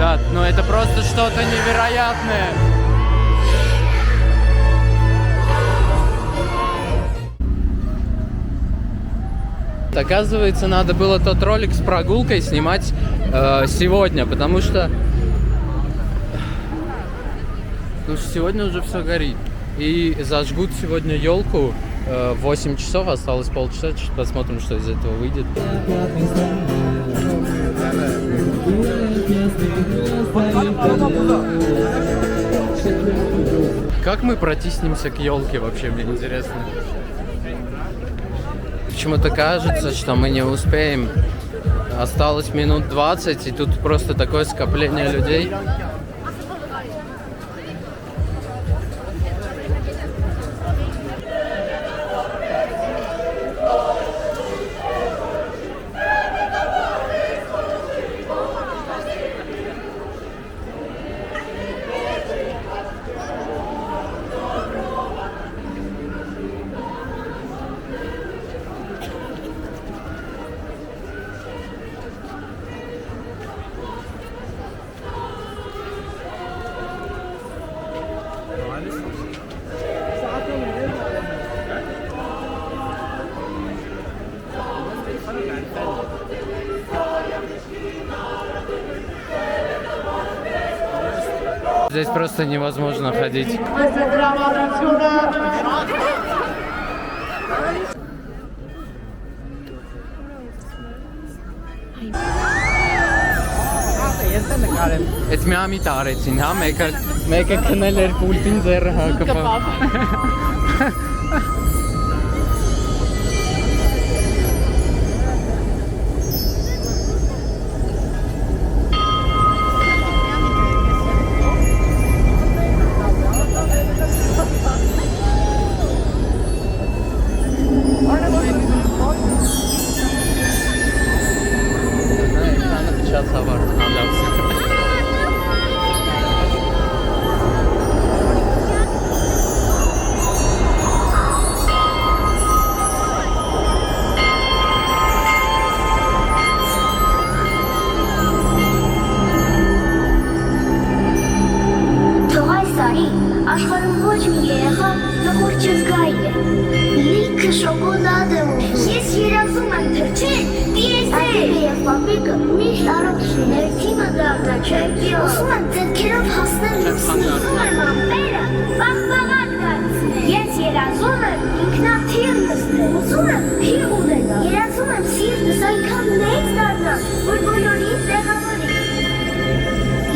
Ребят, ну это просто что-то невероятное. Оказывается, надо было тот ролик с прогулкой снимать сегодня, потому что сегодня уже все горит. И зажгут сегодня елку в 8 часов, осталось полчаса, посмотрим, что из этого выйдет. Как мы протиснемся к елке вообще, мне интересно. Почему-то кажется, что мы не успеем. Осталось минут 20, и тут просто такое скопление людей. Здесь просто невозможно ходить. Jetzt wir haben mit Arezin, ha? Mega kneller Pultin sehr hagapa. Աշխարհում ոչ մի երեխա նոր չզգայի է։ Լիքը շոկոլադ է ուզում։ Ես երազում եմ թրջել, պիեսել։ Այդի և պապիկը միշտ առողջին էր թիմը դարձա չեմպիոն։ Ուզում եմ ձեռքերով հասնել լուսին։ Ուզում եմ ամպերը պաղպաղատ դարձնել։ Ես երազում եմ ինքնաթիռ նստել։ Ուզում եմ փիղ ունենալ։ Երազում եմ սիրտս այնքան մեծ դառնա, որ բոլորին տեղավորի։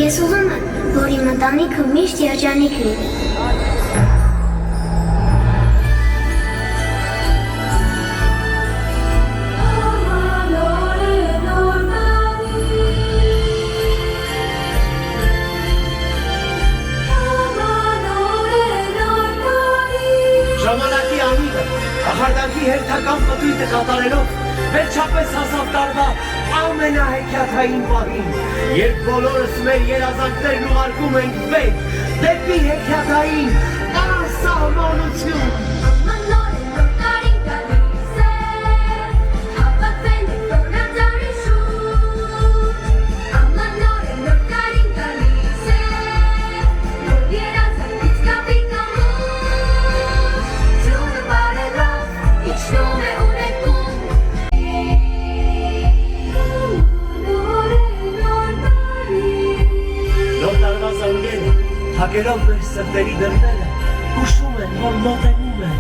Ես ուզում եմ, որ իմ ընտանիքը միշտ երջանիկ լինի։ Ժամանակի անիվը, ախարդանքի հերթական պտույտը կատարելով, վերջապես հասավ տարվա ամենահեքիաթային պահին, երբ բոլորս մեր երազանքներն ուղարկում ենք վեր, դեպի հեքիաթային անսահմանություն։ Հակերով մեր սրտերի դռները ուշում են, որ մոտենում է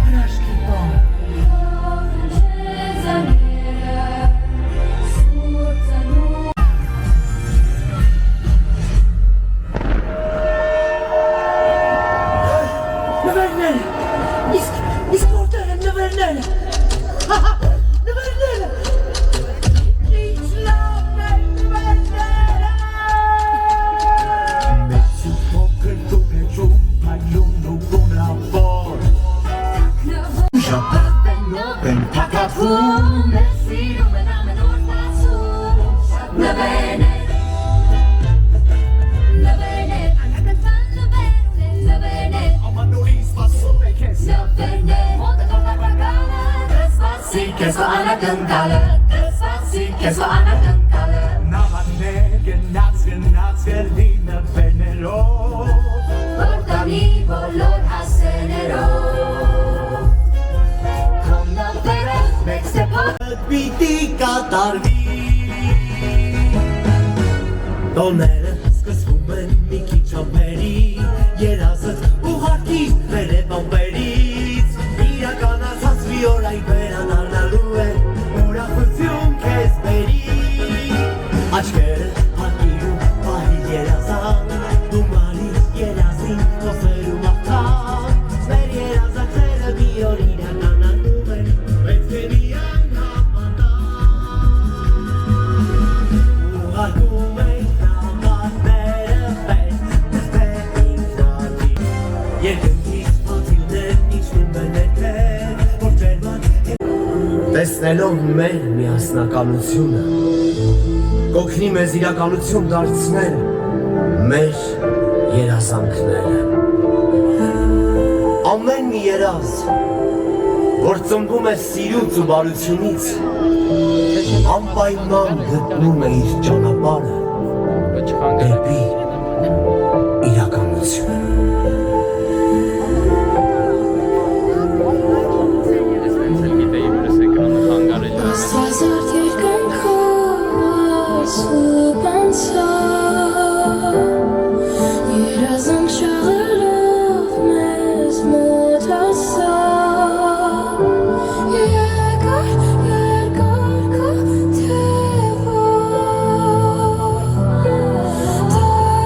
հրաշքի պահը։ Նվերները, իսկ որտեղ են նվերները։ Նվերները։ Kes var ana dönkale. När man lägger natt Ցերդինը բերներով Որտանի բոլոր հասեներով Քոնավերը մեկ սեպար Պիտի կատարվի Տոները սկսվում են մի քիչ ամպերի Երազդ ուղարկի վերև ամպերից Իրականացած մի օր այ վերանալու է Ուրախություն քեզ բերի Աչքերը հակիրում պահի երազան Դու մարի երազին խոսելու մաղթան Մեր երազակները մի օր իրականանում են Պետք է միայն հավատան Ուղարկում ենք նամակները պես Դե ինքնատի Երկնքից պատիլներն իջնում են ներքև Որ ջերման Տեսնելով մեր միասնականությունը Կօգնի մեզ իրականություն դարձնել մեր երազանքները Ամեն մի երազ, որ ծնվում է սիրուց ու բարությունից Անպայման գտնում է իր ճանապարհը դեպի իրականություն Աստվածարդ երկնքով սուպանցա Երազանք շաղելով մեզ մոտ ասա Երկար քո թևով Տարար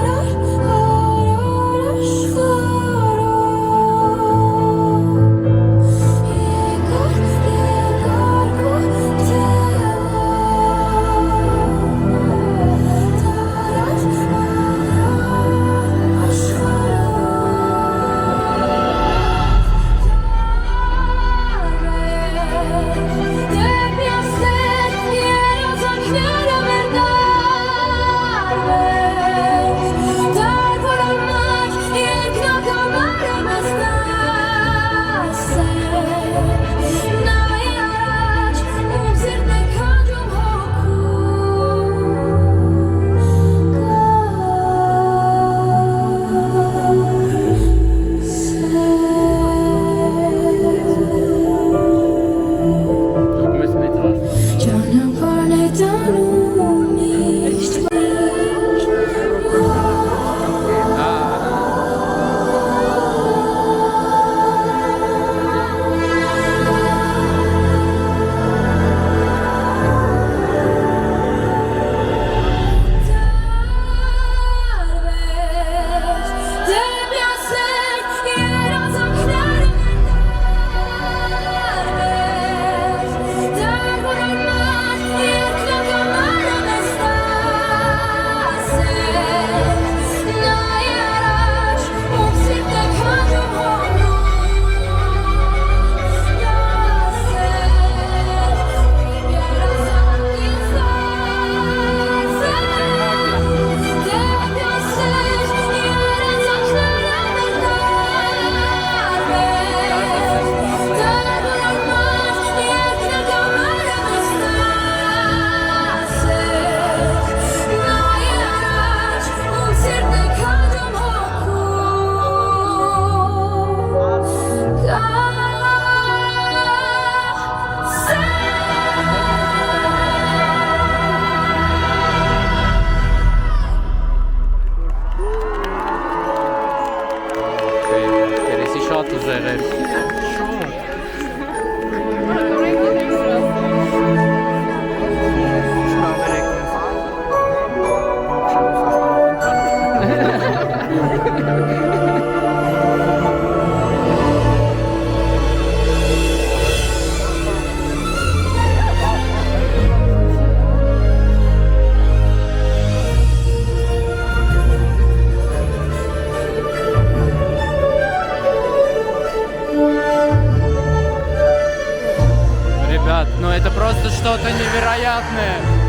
что-то невероятное.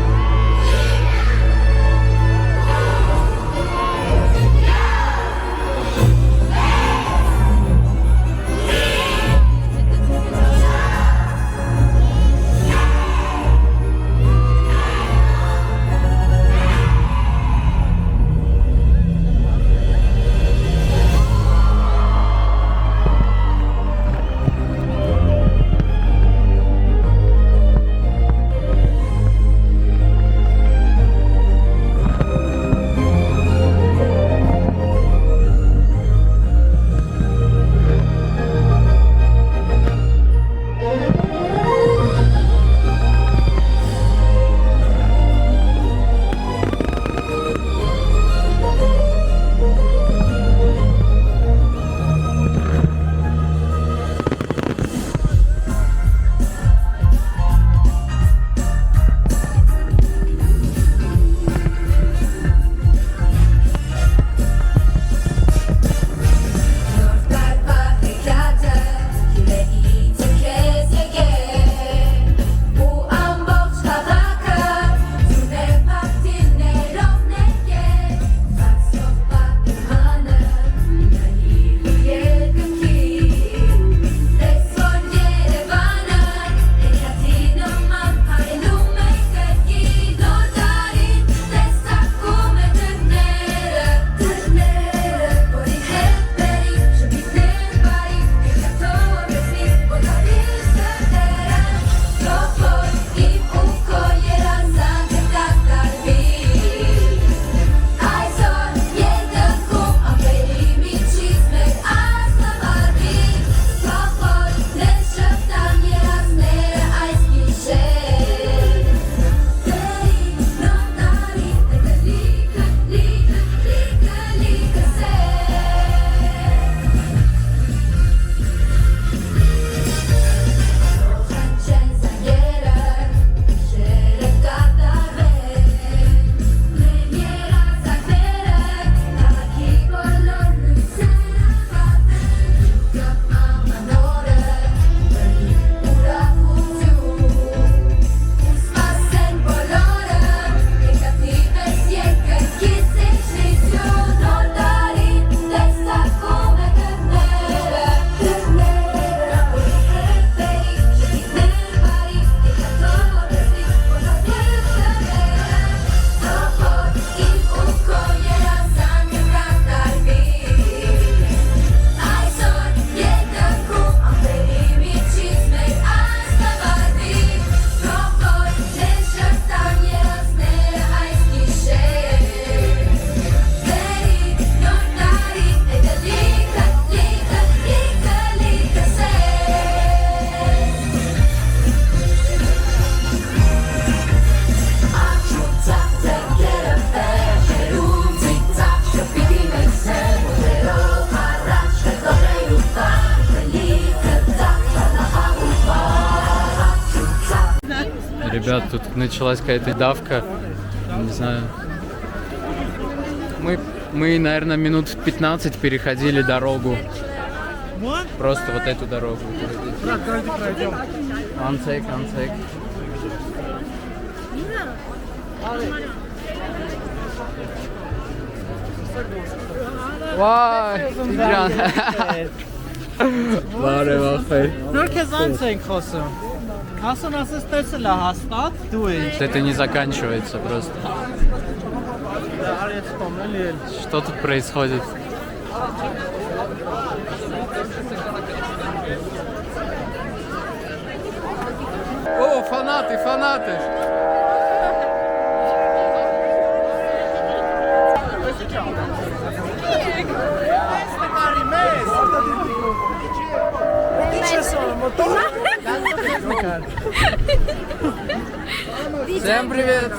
ребят, тут началась какая-то давка. Не знаю. Мы, наверное, минут 15 переходили дорогу. Просто вот эту дорогу. One sec. Vay, İlhan. Բարև ախպեր։ Նոր քեզ անց ենք խոսում։ Ասում ասես տեսել է հաստատ, դու ես։ Это не заканчивается просто. Արեց կոմելի էլ։ Что тут происходит? О, фанаты! Всем привет!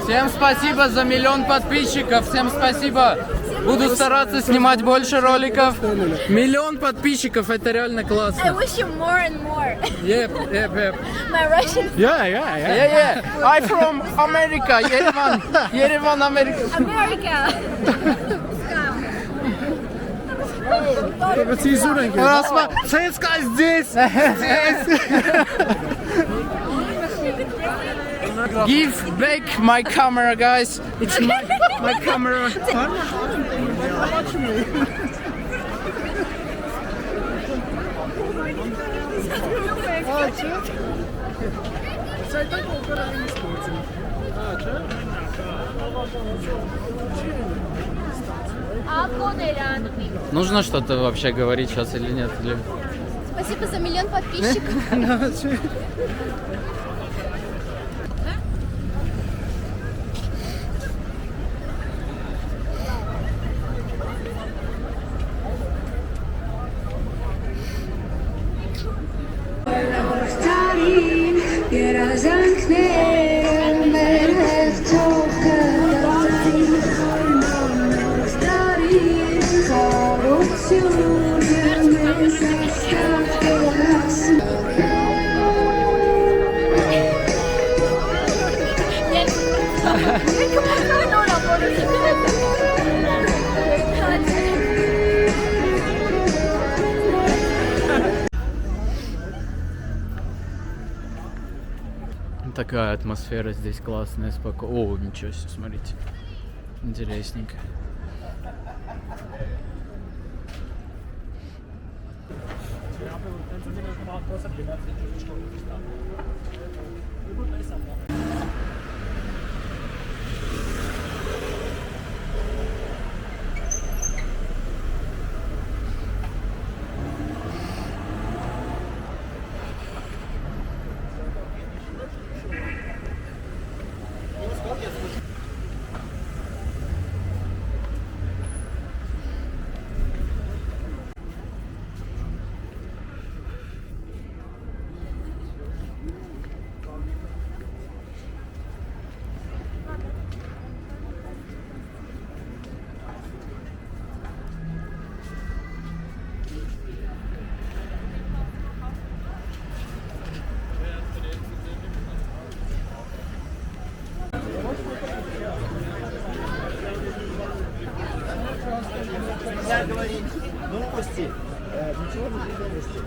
Всем спасибо за 1 000 000 подписчиков! Всем спасибо! Буду стараться снимать больше роликов. 1 000 000 подписчиков, это реально I классно. wish you more and more. Yep. My Russian Yeah. I'm from America, Yerevan, America. America. Цецка здесь! Give back my camera, guys. It's my camera. Нужно что-то вообще говорить сейчас или нет? Или... Спасибо за 1 000 000 подписчиков. Такая атмосфера здесь классная, спокойная. О, ничего себе, смотрите. Интересненько. Новости. Ничего не новости.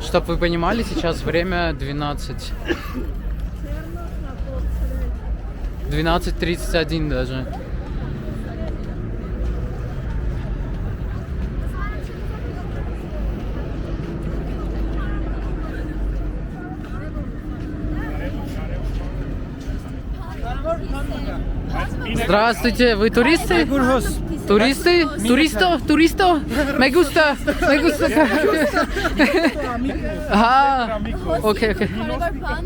Чтоб вы понимали, сейчас время 12:31 даже. Здравствуйте, вы туристы? Туристы? Туристо? Me gusta. Ah, okay. Another pan,